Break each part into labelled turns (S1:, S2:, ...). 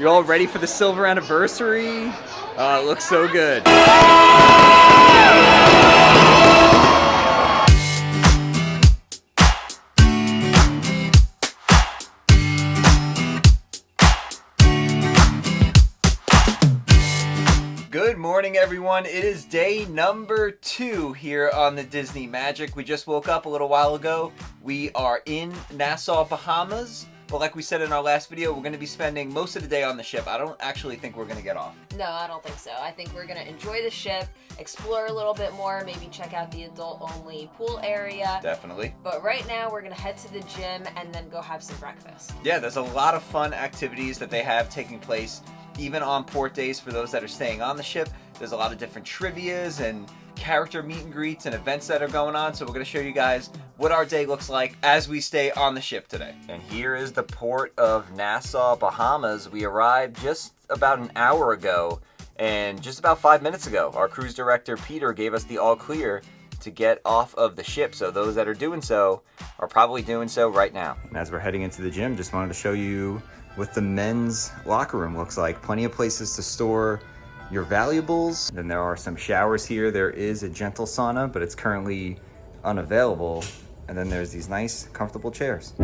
S1: You all ready for the silver anniversary? Oh, it looks so good. Good morning, everyone. It is day number 2 here on the Disney Magic. We just woke up a little while ago. We are in Nassau, Bahamas. But like we said in our last video, we're going to be spending most of the day on the ship. I don't actually think we're going to get off.
S2: No, I don't think so. I think we're going to enjoy the ship, explore a little bit more, maybe check out the adult-only pool area.
S1: Definitely.
S2: But right now, we're going to head to the gym and then go have some breakfast.
S1: Yeah, there's a lot of fun activities that they have taking place even on port days for those that are staying on the ship. There's a lot of different trivias and character meet and greets and events that are going on, so we're going to show you guys what our day looks like as we stay on the ship today. And here is the port of Nassau, Bahamas. We arrived just about an hour ago, and just about 5 minutes ago, our cruise director Peter gave us the all clear to get off of the ship, so those that are doing so are probably doing so right now. And as we're heading into the gym, just wanted to show you what the men's locker room looks like. Plenty of places to store your valuables. Then there are some showers here. There is a gentle sauna, but it's currently unavailable. And then there's these nice, comfortable chairs.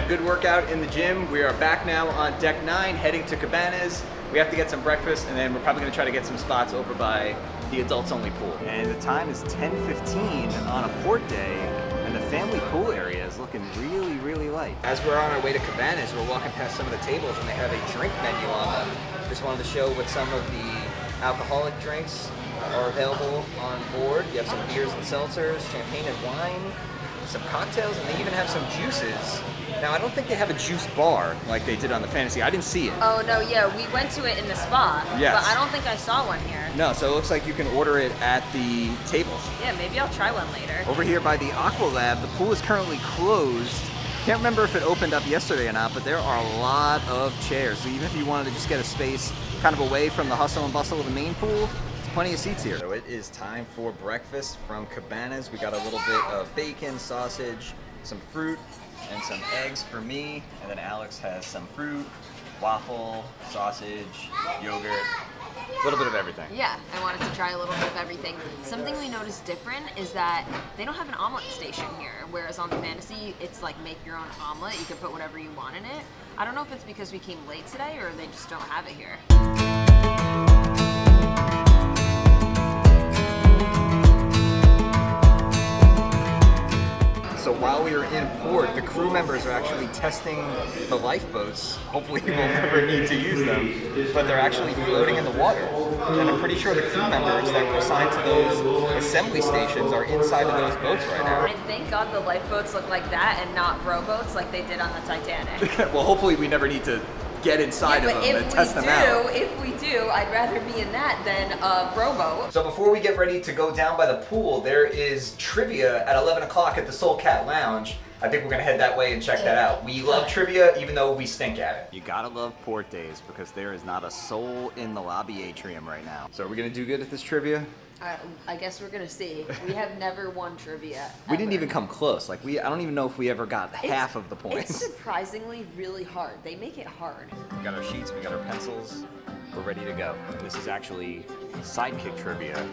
S1: Good workout in the gym. We are back now on deck 9, heading to Cabanas. We have to get some breakfast, and then we're probably going to try to get some spots over by the adults only pool. And the time is 10:15 on a port day, and the family pool area is looking really, really light. As we're on our way to Cabanas, we're walking past some of the tables, and they have a drink menu on them. Just wanted to show what some of the alcoholic drinks are available on board. You have some beers and seltzers, champagne and wine, some cocktails, and they even have some juices. Now, I don't think they have a juice bar like they did on the Fantasy. I didn't see it.
S2: Oh, no, yeah, we went to it in the spa,
S1: yes,
S2: but I don't think I saw one here.
S1: No, so it looks like you can order it at the tables.
S2: Yeah, maybe I'll try one later.
S1: Over here by the Aqua Lab, the pool is currently closed. Can't remember if it opened up yesterday or not, but there are a lot of chairs. So even if you wanted to just get a space kind of away from the hustle and bustle of the main pool, there's plenty of seats here. So it is time for breakfast from Cabanas. We got a little bit of bacon, sausage, some fruit, and some eggs for me, and then Alex has some fruit, waffle, sausage, yogurt, a little bit of everything.
S2: Yeah, I wanted to try a little bit of everything. Something we noticed different is that they don't have an omelet station here, whereas on the Fantasy, it's like make your own omelet. You can put whatever you want in it. I don't know if it's because we came late today or they just don't have it here.
S1: So while we were in port, the crew members are actually testing the lifeboats. Hopefully we'll never need to use them, but they're actually floating in the water. And I'm pretty sure the crew members that were assigned to those assembly stations are inside of those boats right now.
S2: And thank God the lifeboats look like that and not rowboats like they did on the Titanic.
S1: Well, hopefully we never need to get inside of them and test them out.
S2: If we do, I'd rather be in that than a rowboat.
S1: So before we get ready to go down by the pool, there is trivia at 11 o'clock at the Soul Cat Lounge. I think we're gonna head that way and check that out. We love trivia, even though we stink at it. You gotta love port days because there is not a soul in the lobby atrium right now. So are we gonna do good at this trivia?
S2: I guess we're gonna see. We have never won trivia.
S1: We didn't even come close. Like I don't even know if we ever got half of the points.
S2: It's surprisingly really hard. They make it hard.
S1: We got our sheets, we got our pencils. We're ready to go. This is actually sidekick trivia.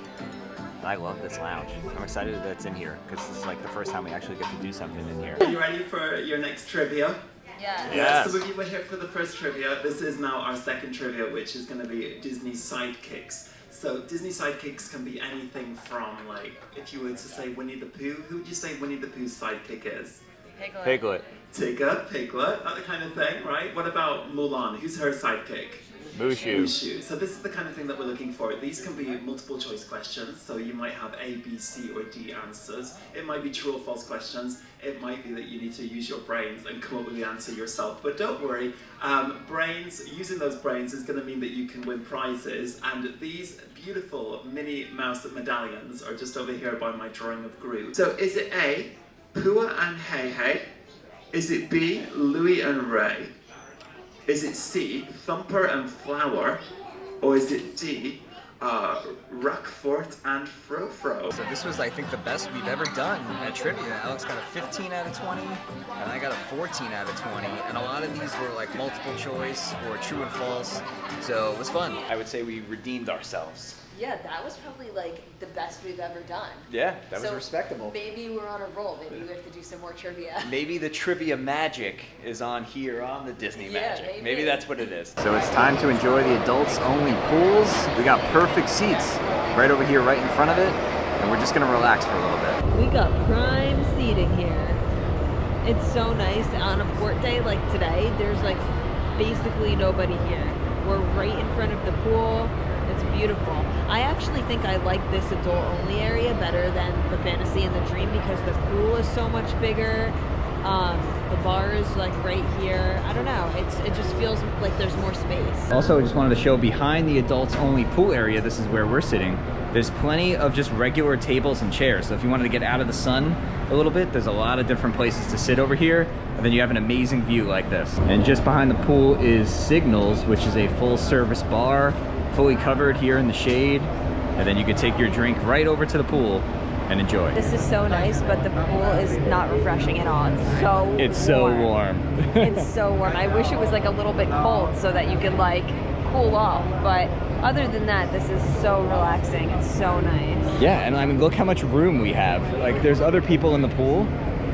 S1: I love this lounge. I'm excited that it's in here because this is like the first time we actually get to do something in here.
S3: Are you ready for your next trivia?
S2: Yeah.
S1: Yes.
S3: So we were here for the first trivia. This is now our second trivia, which is going to be Disney sidekicks. So Disney sidekicks can be anything from, like, if you were to say Winnie the Pooh, who would you say Winnie the Pooh's sidekick is?
S2: Piglet.
S1: Piglet.
S3: Tigger, Piglet, that kind of thing, right? What about Mulan? Who's her sidekick?
S1: Mushu.
S3: Mushu. So this is the kind of thing that we're looking for. These can be multiple choice questions, so you might have A, B, C, or D answers. It might be true or false questions. It might be that you need to use your brains and come up with the answer yourself. But don't worry, using those brains is going to mean that you can win prizes. And these beautiful Minnie Mouse medallions are just over here by my drawing of Groot. So is it A, Pua and Hey Hey? Is it B, Louie and Ray? Is it C, Thumper and Flower? Or is it D, Rockfort and Fro-Fro?
S1: So this was, I think, the best we've ever done at trivia. Alex got a 15 out of 20, and I got a 14 out of 20. And a lot of these were like multiple choice or true and false. So it was fun. I would say we redeemed ourselves.
S2: Yeah, that was probably like the best we've ever done.
S1: Yeah, that was respectable.
S2: Maybe we're on a roll. Maybe we have to do some more trivia.
S1: Maybe the trivia magic is on here on the Disney Magic.
S2: Maybe
S1: That's what it is. So it's time to enjoy the adults only pools. We got perfect seats right over here, right in front of it. And we're just gonna relax for a little bit.
S2: We got prime seating here. It's so nice. On a port day like today, there's like basically nobody here. We're right in front of the pool. It's beautiful. I actually think I like this adult only area better than the fantasy and the dream because the pool is so much bigger. The bar is like right here. I don't know. It just feels like there's more space.
S1: Also, I just wanted to show behind the adults only pool area, this is where we're sitting. There's plenty of just regular tables and chairs. So if you wanted to get out of the sun a little bit, there's a lot of different places to sit over here. And then you have an amazing view like this. And just behind the pool is Signals, which is a full service bar, fully covered here in the shade. And then you could take your drink right over to the pool and enjoy.
S2: This is so nice, but the pool is not refreshing at all. It's
S1: so warm.
S2: It's so warm. I wish it was like a little bit cold so that you could like cool off, but other than that, this is so relaxing. It's so nice.
S1: Yeah, and I mean, look how much room we have. Like, there's other people in the pool,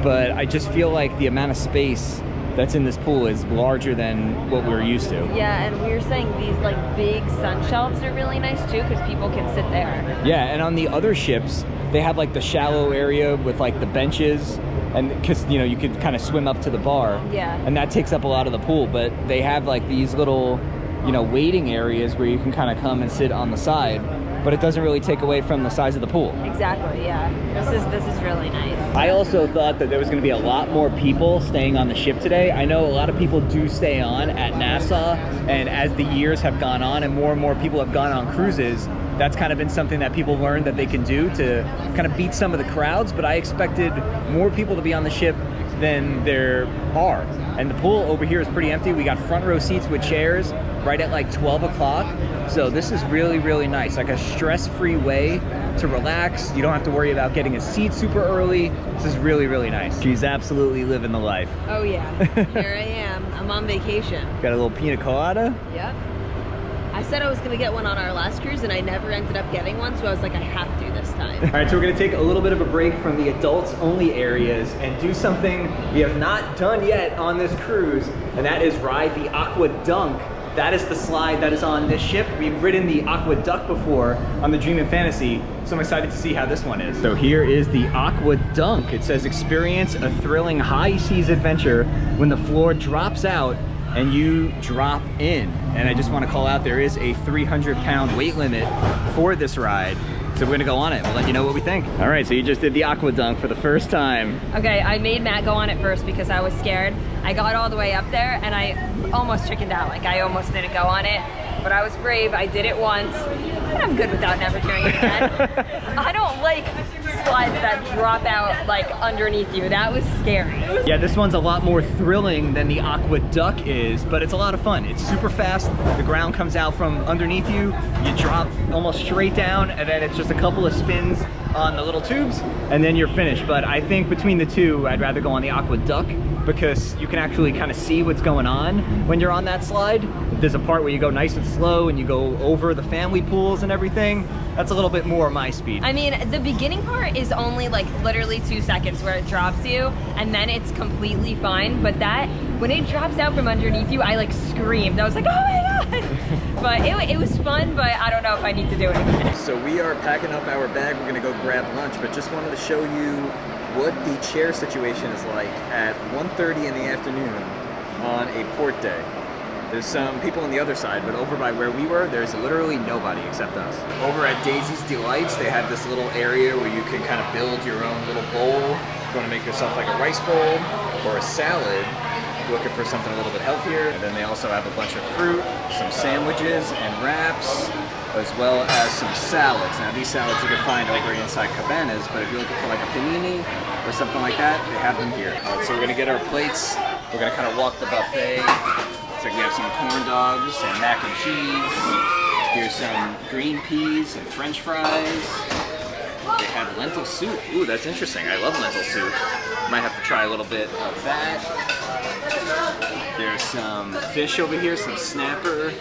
S1: but I just feel like the amount of space that's in this pool is larger than what we're used to.
S2: Yeah, and we were saying these like big sun shelves are really nice too because people can sit there.
S1: Yeah, and on the other ships, they have like the shallow area with like the benches, and because you know you could kind of swim up to the bar.
S2: Yeah.
S1: And that takes up a lot of the pool, but they have like these little, you know, waiting areas where you can kind of come and sit on the side, but it doesn't really take away from the size of the pool.
S2: Exactly, yeah. This is really nice.
S1: I also thought that there was going to be a lot more people staying on the ship today. I know a lot of people do stay on at Nassau, and as the years have gone on and more people have gone on cruises, that's kind of been something that people learned that they can do to kind of beat some of the crowds, but I expected more people to be on the ship than there are. And the pool over here is pretty empty. We got front row seats with chairs right at like 12 o'clock. So this is really, really nice. Like a stress-free way to relax. You don't have to worry about getting a seat super early. This is really, really nice. She's absolutely living the life.
S2: Oh yeah, here I am. I'm on vacation.
S1: Got a little pina colada.
S2: Yep. I said I was gonna get one on our last cruise and I never ended up getting one, so I was like, I have to this time.
S1: All right, so we're gonna take a little bit of a break from the adults only areas and do something we have not done yet on this cruise, and that is ride the Aqua Dunk. That is the slide that is on this ship. We've ridden the Aqua Duck before on the Dream and Fantasy, so I'm excited to see how this one is. So here is the Aqua Dunk. It says experience a thrilling high seas adventure when the floor drops out and you drop in. And I just want to call out, there is a 300-pound weight limit for this ride. So we're gonna go on it. We'll let you know what we think. All right, so you just did the Aqua Dunk for the first time.
S2: Okay, I made Matt go on it first because I was scared. I got all the way up there and I almost chickened out. Like I almost didn't go on it, but I was brave. I did it once, and I'm good without never doing it again. I don't like slides that drop out like underneath you. That was scary.
S1: Yeah, this one's a lot more thrilling than the Aqua Duck is, but it's a lot of fun. It's super fast. The ground comes out from underneath you. You drop almost straight down, and then it's just a couple of spins on the little tubes, and then you're finished. But I think between the two, I'd rather go on the Aqua Duck because you can actually kind of see what's going on when you're on that slide. There's a part where you go nice and slow and you go over the family pools and everything. That's a little bit more my speed.
S2: I mean, the beginning part is only like literally 2 seconds where it drops you and then it's completely fine. But that, when it drops out from underneath you, I like screamed. I was like, oh my God. But it was fun, but I don't know if I need to do it again.
S1: So we are packing up our bag. We're gonna go grab lunch, but just wanted to show you what the chair situation is like at 1:30 in the afternoon on a port day. There's some people on the other side, but over by where we were, there's literally nobody except us. Over at Daisy's Delights, they have this little area where you can kind of build your own little bowl. If you want to make yourself like a rice bowl or a salad, looking for something a little bit healthier. And then they also have a bunch of fruit, some sandwiches and wraps, as well as some salads. Now these salads you can find over inside Cabanas, but if you're looking for like a panini or something like that, they have them here. All right, so we're gonna get our plates. We're gonna kind of walk the buffet. Looks like we have some corn dogs and mac and cheese. Here's some green peas and French fries. They have lentil soup. Ooh, that's interesting. I love lentil soup. Might have to try a little bit of that. There's some fish over here, some snapper,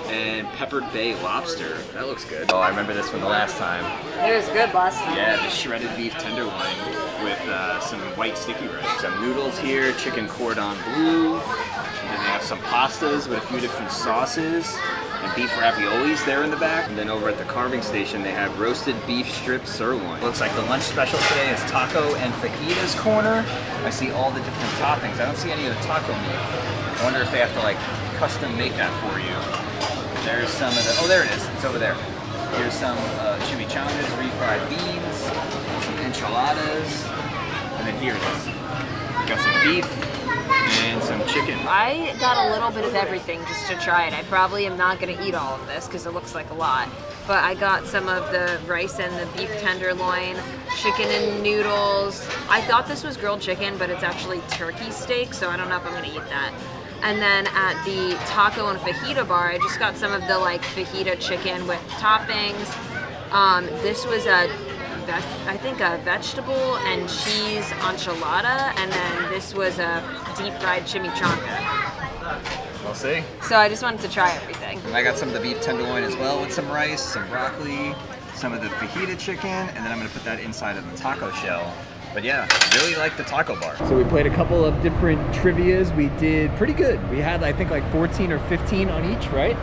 S1: and peppered bay lobster. That looks good. Oh, I remember this from the last time.
S2: It was good last time.
S1: Yeah, the shredded beef tenderloin with some white sticky rice. Some noodles here, chicken cordon bleu. And then they have some pastas with a few different sauces. And beef raviolis there in the back. And then over at the carving station, they have roasted beef strip sirloin. Looks like the lunch special today is taco and fajitas corner. I see all the different toppings. I don't see any of the taco meat. I wonder if they have to like custom make that for you. There's some of the, oh there it is, it's over there. Here's some chimichangas, refried beans, some enchiladas, and then here it is. Got some beef and some chicken.
S2: I got a little bit of everything just to try it. I probably am not going to eat all of this because it looks like a lot. But I got some of the rice and the beef tenderloin, chicken and noodles. I thought this was grilled chicken, but it's actually turkey steak, so I don't know if I'm going to eat that. And then at the taco and fajita bar, I just got some of the like fajita chicken with toppings. This was I think a vegetable and cheese enchilada, and then this was a deep fried chimichanga.
S1: We'll see.
S2: So I just wanted to try everything.
S1: I got some of the beef tenderloin as well with some rice, some broccoli, some of the fajita chicken, and then I'm gonna put that inside of the taco shell. But yeah, really like the taco bar. So we played a couple of different trivias. We did pretty good. We had I think like 14 or 15 on each, right?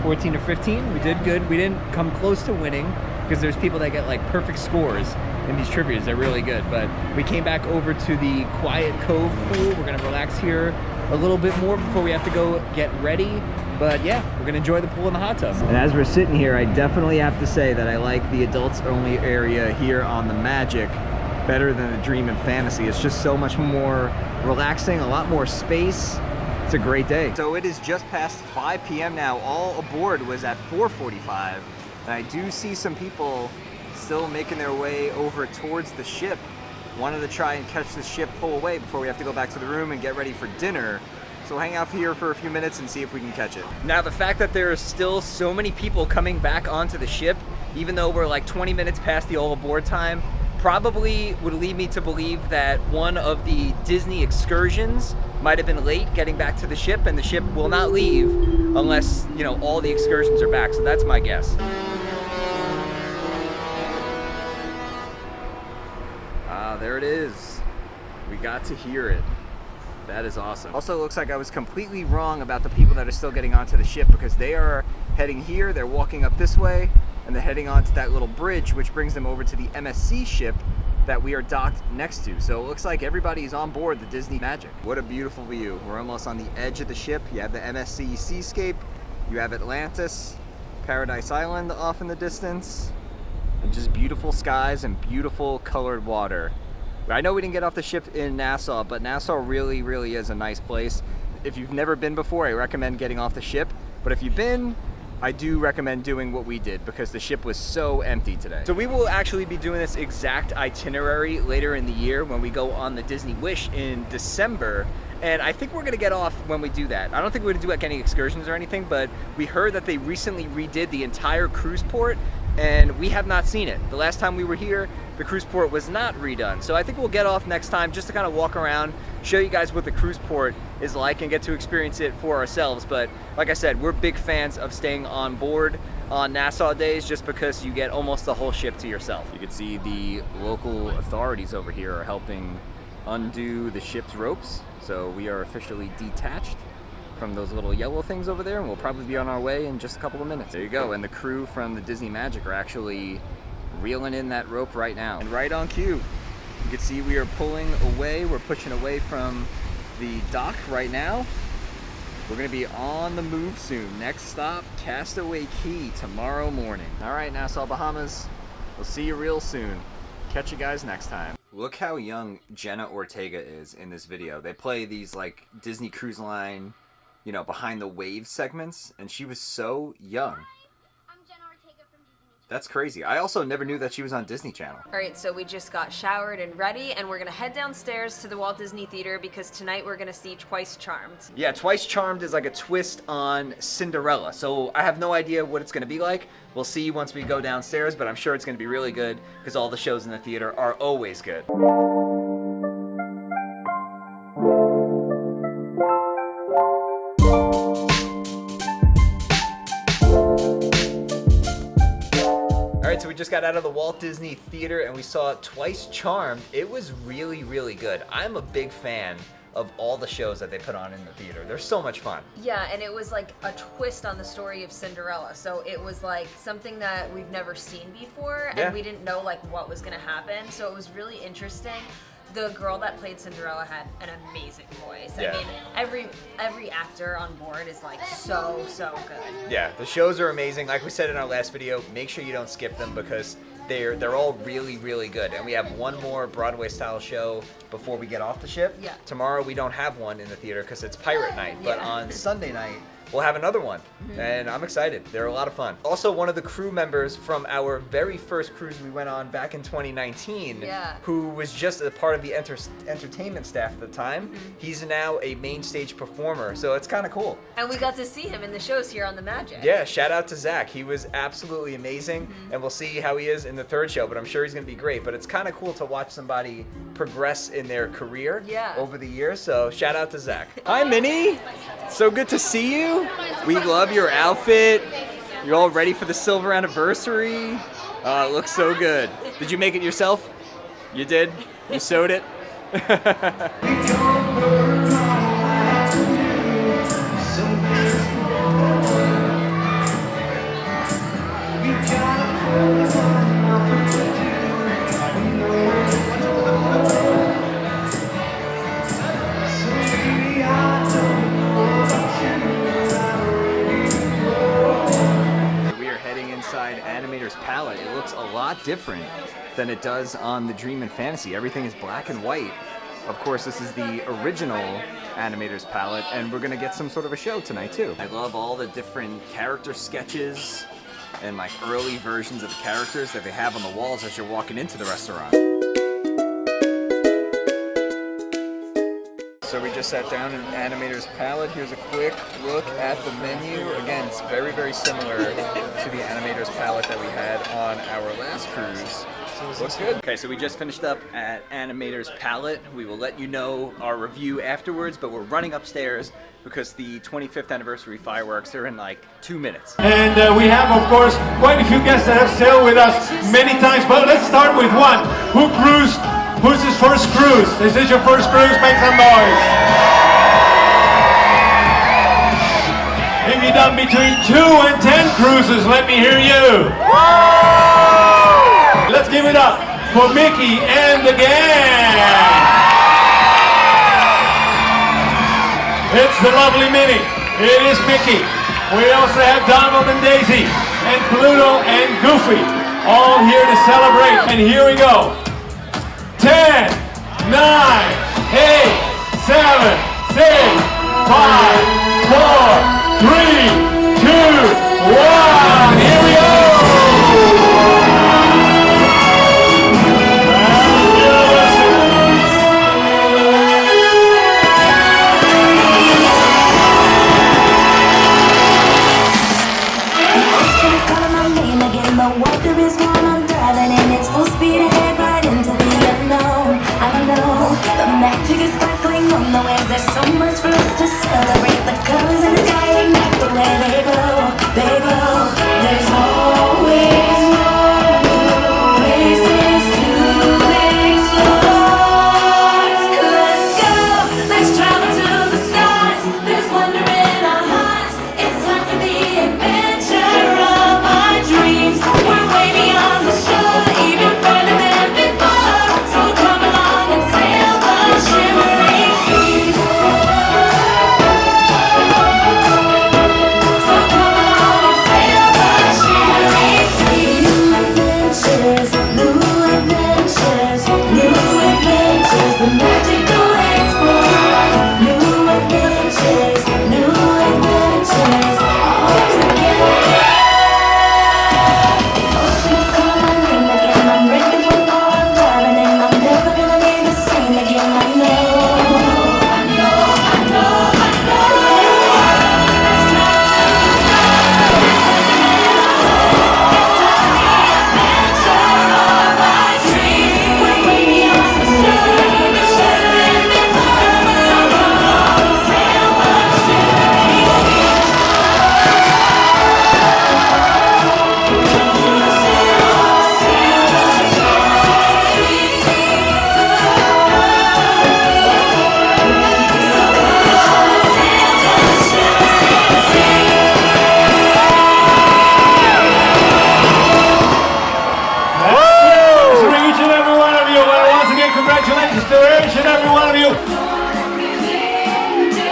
S1: 14 or 15, we did good. We didn't come close to winning because there's people that get like perfect scores in these trivias. They're really good. But we came back over to the Quiet Cove pool. We're gonna relax here a little bit more before we have to go get ready. But yeah, we're gonna enjoy the pool and the hot tub. And as we're sitting here, I definitely have to say that I like the adults only area here on the Magic better than the Dream and Fantasy. It's just so much more relaxing, a lot more space. It's a great day. So it is just past 5 p.m. now. All aboard was at 4:45. And I do see some people still making their way over towards the ship. Wanted to try and catch the ship pull away before we have to go back to the room and get ready for dinner. So we'll hang out here for a few minutes and see if we can catch it. Now the fact that there are still so many people coming back onto the ship, even though we're like 20 minutes past the all aboard time, probably would lead me to believe that one of the Disney excursions might have been late getting back to the ship, and the ship will not leave unless, you know, all the excursions are back. So that's my guess. Ah, there it is. We got to hear it. That is awesome. Also, it looks like I was completely wrong about the people that are still getting onto the ship, because they are heading here, they're walking up this way, and they're heading onto that little bridge, which brings them over to the MSC ship that we are docked next to. So it looks like everybody's on board the Disney Magic. What a beautiful view. We're almost on the edge of the ship. You have the MSC Seascape, you have Atlantis, Paradise Island off in the distance, and just beautiful skies and beautiful colored water. I know we didn't get off the ship in Nassau, but Nassau really, really is a nice place. If you've never been before, I recommend getting off the ship. But if you've been, I do recommend doing what we did because the ship was so empty today. So we will actually be doing this exact itinerary later in the year when we go on the Disney Wish in December. And I think we're gonna get off when we do that. I don't think we're gonna do like any excursions or anything, but we heard that they recently redid the entire cruise port and we have not seen it. The last time we were here, the cruise port was not redone. So I think we'll get off next time just to kind of walk around, show you guys what the cruise port is like and get to experience it for ourselves. But like I said, we're big fans of staying on board on Nassau days just because you get almost the whole ship to yourself. You can see the local authorities over here are helping undo the ship's ropes. So we are officially detached from those little yellow things over there, and we'll probably be on our way in just a couple of minutes. There you go, and the crew from the Disney Magic are actually reeling in that rope right now. And right on cue, you can see we are pulling away, we're pushing away from the dock right now. We're gonna be on the move soon. Next stop, Castaway Cay tomorrow morning. All right, Nassau, Bahamas, we'll see you real soon. Catch you guys next time. Look how young Jenna Ortega is in this video. They play these like Disney Cruise Line, you know, behind the waves segments, and she was so young.
S4: I'm Jenna Ortega.
S1: That's crazy. I also never knew that she was on Disney Channel.
S2: All right, so we just got showered and ready, and we're gonna head downstairs to the Walt Disney Theater because tonight we're gonna see Twice Charmed.
S1: Yeah, Twice Charmed is like a twist on Cinderella. So I have no idea what it's gonna be like. We'll see once we go downstairs, but I'm sure it's gonna be really good because all the shows in the theater are always good. Alright, so we just got out of the Walt Disney Theater and we saw Twice Charmed. It was really, really good. I'm a big fan of all the shows that they put on in the theater. They're so much fun.
S2: Yeah, and it was like a twist on the story of Cinderella. So it was like something that we've never seen before, and we didn't know like what was gonna happen. So it was really interesting. The girl that played Cinderella had an amazing voice.
S1: Yeah.
S2: I mean, every actor on board is like so good.
S1: Yeah, the shows are amazing. Like we said in our last video, make sure you don't skip them because they're all really, really good. And we have one more Broadway style show before we get off the ship.
S2: Yeah.
S1: Tomorrow we don't have one in the theater because it's pirate night, but
S2: Yeah.
S1: on Sunday night we'll have another one, and I'm excited. They're a lot of fun. Also, one of the crew members from our very first cruise we went on back in 2019, who was just a part of the entertainment staff at the time, he's now a main stage performer, so it's kind of cool.
S2: And we got to see him in the shows here on the Magic.
S1: Yeah, shout out to Zach. He was absolutely amazing, and we'll see how he is in the third show, but I'm sure he's going to be great. But it's kind of cool to watch somebody progress in their career over the years, so shout out to Zach. Hi, Minnie. So good to see you. We love your outfit. You're all ready for the silver anniversary. It looks so good. Did you make it yourself? You did? You sewed it? Animators Palate. It looks a lot different than it does on the Dream and Fantasy. Everything is black and white. Of course, this is the original Animators Palate, and we're gonna get some sort of a show tonight too. I love all the different character sketches and like early versions of the characters that they have on the walls as you're walking into the restaurant. So we just sat down in Animators Palate. Here's a quick look at the menu. Again, it's very, very similar to the Animators Palate that we had on our last cruise. Looks good. Okay, so we just finished up at Animators Palate. We will let you know our review afterwards, but we're running upstairs because the 25th anniversary fireworks are in like 2 minutes.
S4: And we have, of course, quite a few guests that have sailed with us many times, but let's start with one. Who cruised? Who's his first cruise? Is this your first cruise? Make some noise. If you've done between 2 and 10 cruises, let me hear you. Let's give it up for Mickey and the gang. It's the lovely Minnie. It is Mickey. We also have Donald and Daisy and Pluto and Goofy all here to celebrate. And here we go. 10, 9, 8, 7, 6, 5, 4, 3, 2, 1. Here we go.
S5: There's so much for us to celebrate. The colors in the sky ignite the way they glow. They glow. There's always more new places to explore. Let's go. Let's travel to the stars. There's wonder in our hearts. It's time for the adventure of our dreams. We're way beyond the shore, even further than before. So come along and sail the shimmering seas.
S4: every one of you.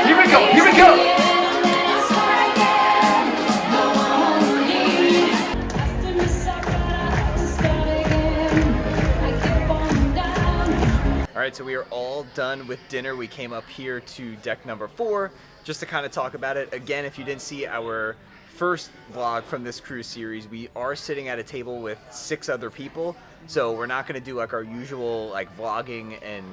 S4: Here we go, here we go.
S1: Alright, so we are all done with dinner. We came up here to deck number 4 just to kind of talk about it. Again, if you didn't see our first vlog from this cruise series, we are sitting at a table with 6 other people. So we're not going to do like our usual like vlogging and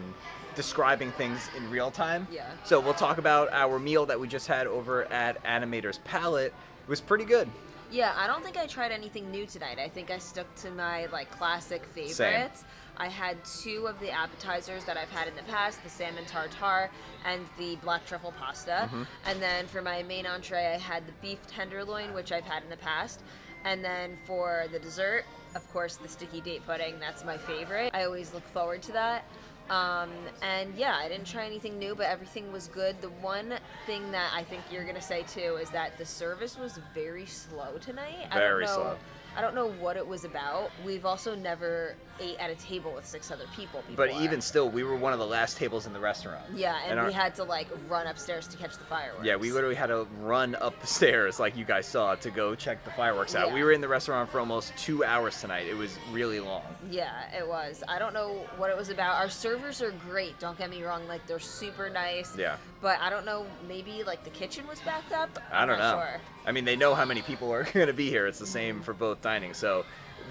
S1: describing things in real time.
S2: Yeah.
S1: So we'll talk about our meal that we just had over at Animators Palate. It was pretty good.
S2: Yeah, I don't think I tried anything new tonight. I think I stuck to my like classic favorites.
S1: Same.
S2: I had 2 of the appetizers that I've had in the past, the salmon tartare and the black truffle pasta. And then for my main entree, I had the beef tenderloin, which I've had in the past. And then for the dessert, of course, the sticky date pudding. That's my favorite. I always look forward to that. And yeah, I didn't try anything new, but everything was good. The one thing that I think you're gonna say too is that the service was very slow tonight.
S1: Very slow.
S2: I don't know what it was about. We've also never ate at a table with 6 other people before.
S1: But even still, we were one of the last tables in the restaurant.
S2: Yeah, and
S1: our-
S2: we had to like run upstairs to catch the fireworks.
S1: Yeah, we literally had to run up the stairs, like you guys saw, to go check the fireworks out.
S2: Yeah.
S1: We were in the restaurant for almost 2 hours tonight. It was really long.
S2: Yeah, it was. I don't know what it was about. Our servers are great, don't get me wrong. Like, they're super nice.
S1: Yeah.
S2: But I don't know, maybe like the kitchen was backed up?
S1: I don't
S2: I'm not
S1: know.
S2: Sure.
S1: I mean, they know how many people are going to be here. It's the same for both dining. So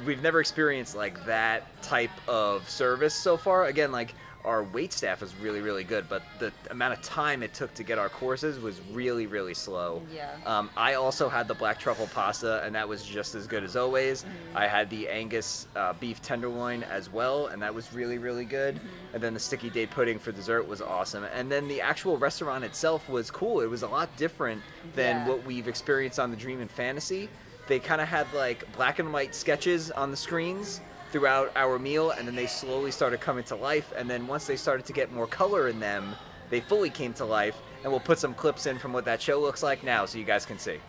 S1: we've never experienced like that type of service so far. Again, like our wait staff is really, really good, but the amount of time it took to get our courses was really, really slow.
S2: Yeah.
S1: I also had the black truffle pasta, and that was just as good as always. I had the Angus beef tenderloin as well, and that was really, really good. And then the sticky date pudding for dessert was awesome. And then the actual restaurant itself was cool. It was a lot different than
S2: Yeah.
S1: what we've experienced on the Dream and Fantasy. They kind of had like black and white sketches on the screens throughout our meal, and then they slowly started coming to life, and then once they started to get more color in them, they fully came to life. And we'll put some clips in from what that show looks like now so you guys can see.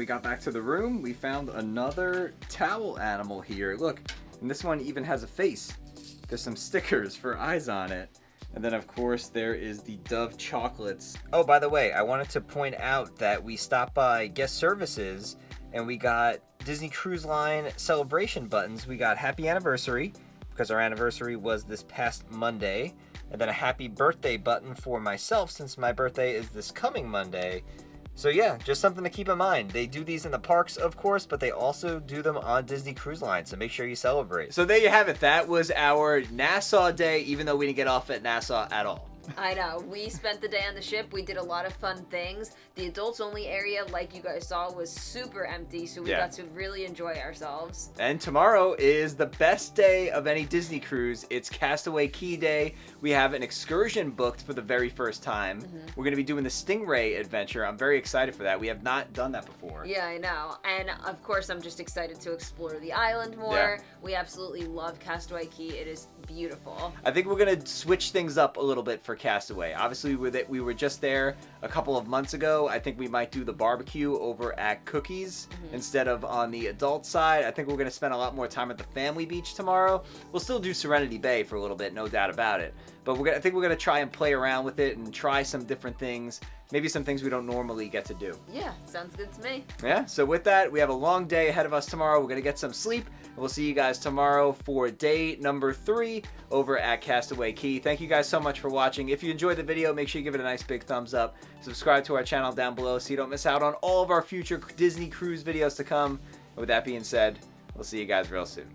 S1: got back to the room, we found another towel animal here. Look, and this one even has a face. There's some stickers for eyes on it. And then, of course, there is the Dove chocolates. Oh, by the way, I wanted to point out that we stopped by Guest Services and we got Disney Cruise Line celebration buttons. We got Happy Anniversary, because our anniversary was this past Monday. And then a Happy Birthday button for myself, since my birthday is this coming Monday. So yeah, just something to keep in mind. They do these in the parks, of course, but they also do them on Disney Cruise Line, so make sure you celebrate. So there you have it. That was our Nassau day, even though we didn't get off at Nassau at all.
S2: I know. We spent the day on the ship. We did a lot of fun things. The adults only area, like you guys saw, was super empty, so we got to really enjoy ourselves.
S1: And tomorrow is the best day of any Disney cruise. It's Castaway Cay Day. We have an excursion booked for the very first time. We're going to be doing the Stingray adventure. I'm very excited for that. We have not done that before.
S2: Yeah, I know. And of course, I'm just excited to explore the island more.
S1: Yeah.
S2: We absolutely love Castaway Cay. It is beautiful.
S1: I think we're going to switch things up a little bit for Castaway. Obviously, we were just there a couple of months ago. I think we might do the barbecue over at Cookies instead of on the adult side. I think we're going to spend a lot more time at the family beach tomorrow. We'll still do Serenity Bay for a little bit, no doubt about it. But I think we're going to try and play around with it and try some different things. Maybe some things we don't normally get to do.
S2: Yeah, sounds good to me.
S1: Yeah, so with that, we have a long day ahead of us tomorrow. We're going to get some sleep. And we'll see you guys tomorrow for day number 3 over at Castaway Cay. Thank you guys so much for watching. If you enjoyed the video, make sure you give it a nice big thumbs up. Subscribe to our channel down below so you don't miss out on all of our future Disney cruise videos to come. And with that being said, we'll see you guys real soon.